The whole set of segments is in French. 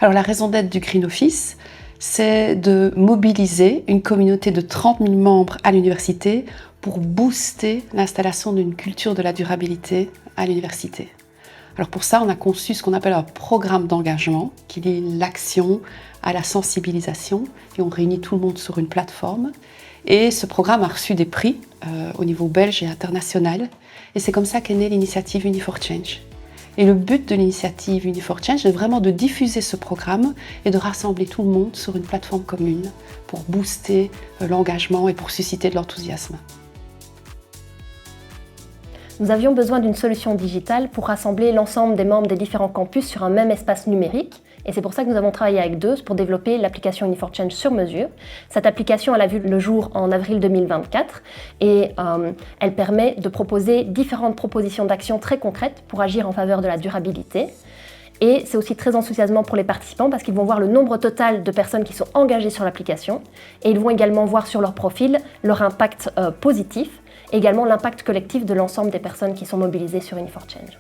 Alors la raison d'être du Green Office, c'est de mobiliser une communauté de 30 000 membres à l'université pour booster l'installation d'une culture de la durabilité à l'université. Alors pour ça, on a conçu ce qu'on appelle un programme d'engagement qui lie l'action à la sensibilisation et on réunit tout le monde sur une plateforme. Et ce programme a reçu des prix au niveau belge et international. Et c'est comme ça qu'est née l'initiative Uni4Change. Et le but de l'initiative Uni4Change est vraiment de diffuser ce programme et de rassembler tout le monde sur une plateforme commune pour booster l'engagement et pour susciter de l'enthousiasme. Nous avions besoin d'une solution digitale pour rassembler l'ensemble des membres des différents campus sur un même espace numérique. Et c'est pour ça que nous avons travaillé avec Deuse pour développer l'application Uni4Change sur mesure. Cette application, elle a vu le jour en avril 2024 et elle permet de proposer différentes propositions d'action très concrètes pour agir en faveur de la durabilité. Et c'est aussi très enthousiasmant pour les participants parce qu'ils vont voir le nombre total de personnes qui sont engagées sur l'application et ils vont également voir sur leur profil leur impact positif et également l'impact collectif de l'ensemble des personnes qui sont mobilisées sur Uni4Change.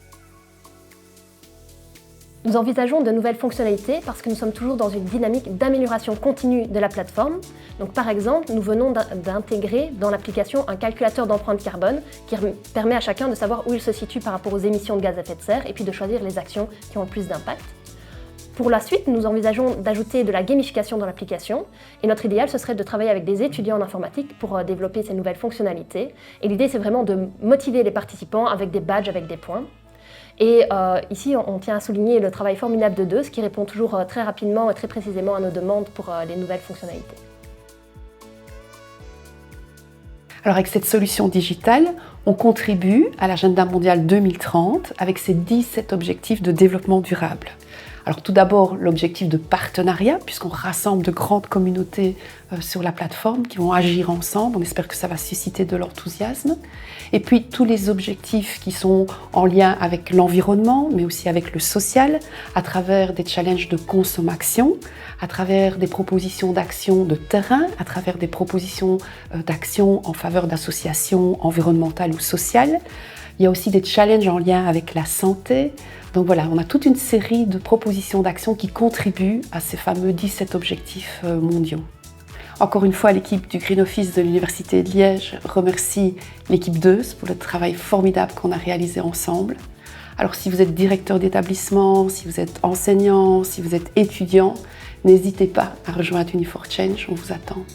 Nous envisageons de nouvelles fonctionnalités parce que nous sommes toujours dans une dynamique d'amélioration continue de la plateforme. Donc, par exemple, nous venons d'intégrer dans l'application un calculateur d'empreinte carbone qui permet à chacun de savoir où il se situe par rapport aux émissions de gaz à effet de serre et puis de choisir les actions qui ont le plus d'impact. Pour la suite, nous envisageons d'ajouter de la gamification dans l'application et notre idéal, ce serait de travailler avec des étudiants en informatique pour développer ces nouvelles fonctionnalités. Et l'idée, c'est vraiment de motiver les participants avec des badges, avec des points. Et ici, on tient à souligner le travail formidable de Deuse qui répond toujours très rapidement et très précisément à nos demandes pour les nouvelles fonctionnalités. Alors avec cette solution digitale, on contribue à l'agenda mondial 2030 avec ses 17 objectifs de développement durable. Alors tout d'abord, l'objectif de partenariat, puisqu'on rassemble de grandes communautés sur la plateforme qui vont agir ensemble. On espère que ça va susciter de l'enthousiasme. Et puis tous les objectifs qui sont en lien avec l'environnement, mais aussi avec le social, à travers des challenges de consommation, à travers des propositions d'action de terrain, à travers des propositions d'action en faveur d'associations environnementales ou sociales. Il y a aussi des challenges en lien avec la santé. Donc voilà, on a toute une série de propositions d'action qui contribuent à ces fameux 17 objectifs mondiaux. Encore une fois, l'équipe du Green Office de l'Université de Liège remercie l'équipe Deuse pour le travail formidable qu'on a réalisé ensemble. Alors si vous êtes directeur d'établissement, si vous êtes enseignant, si vous êtes étudiant, n'hésitez pas à rejoindre Uni4Change, on vous attend.